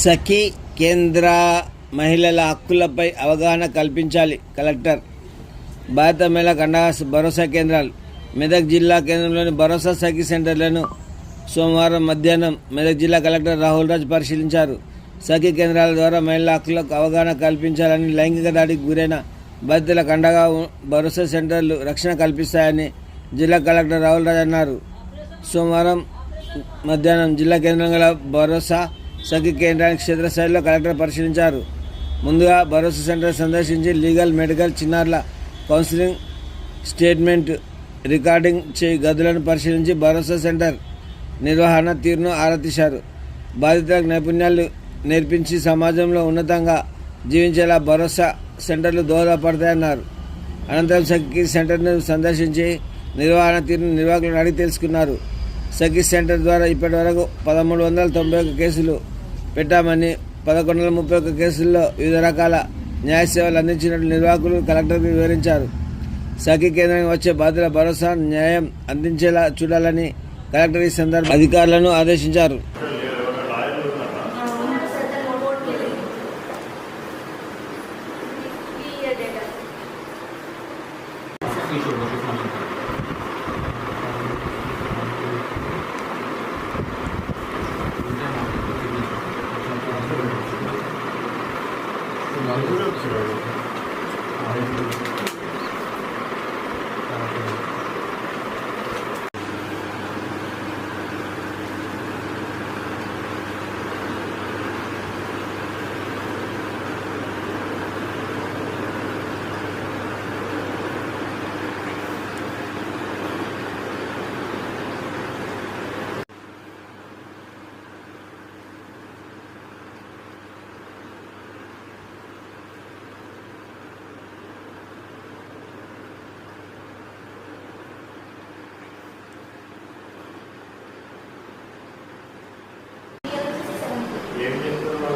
సఖీ కేంద్ర మహిళల హక్కులపై అవగాహన కల్పించాలి కలెక్టర్. భారత మహిళా కండ భరోసా కేంద్రాలు. మెదక్ జిల్లా కేంద్రంలోని భరోసా సఖీ సెంటర్లను సోమవారం మధ్యాహ్నం మెదక్ జిల్లా కలెక్టర్ రాహుల్ రాజ్ పరిశీలించారు. సఖీ కేంద్రాల ద్వారా మహిళల హక్కులకు అవగాహన కల్పించాలని, లైంగిక దాడికి గురైన బాధితులకు అండగా భరోసా సెంటర్లు రక్షణ కల్పిస్తాయని జిల్లా కలెక్టర్ రాహుల్ రాజ్ అన్నారు. సోమవారం మధ్యాహ్నం జిల్లా కేంద్రం గల భరోసా సఖీ కేంద్రానికి క్షేత్రస్థాయిలో కలెక్టర్ పరిశీలించారు. ముందుగా భరోసా సెంటర్ సందర్శించి లీగల్, మెడికల్, చిన్నారుల కౌన్సిలింగ్, స్టేట్మెంట్ రికార్డింగ్ చేయి గదులను పరిశీలించి భరోసా సెంటర్ నిర్వహణ తీరును ఆరా తీశారు. బాధితులకు నైపుణ్యాలు నేర్పించి సమాజంలో ఉన్నతంగా జీవించేలా భరోసా సెంటర్లు దోహదపడతాయన్నారు. అనంతరం సఖీ సెంటర్ను సందర్శించి నిర్వహణ తీరును నిర్వాహకులను అడిగి తెలుసుకున్నారు. సఖీ సెంటర్ ద్వారా ఇప్పటి వరకు 1391 కేసులు పెట్టామని, 1131 కేసుల్లో వివిధ రకాల న్యాయ సేవలు అందించినట్లు నిర్వాహకులు కలెక్టర్కు వివరించారు. సఖీ కేంద్రానికి వచ్చే బాధితుల భరోసా, న్యాయం అందించేలా చూడాలని కలెక్టర్ ఈ సందర్భంగా అధికారులను ఆదేశించారు. ఏం చేస్తున్నారు?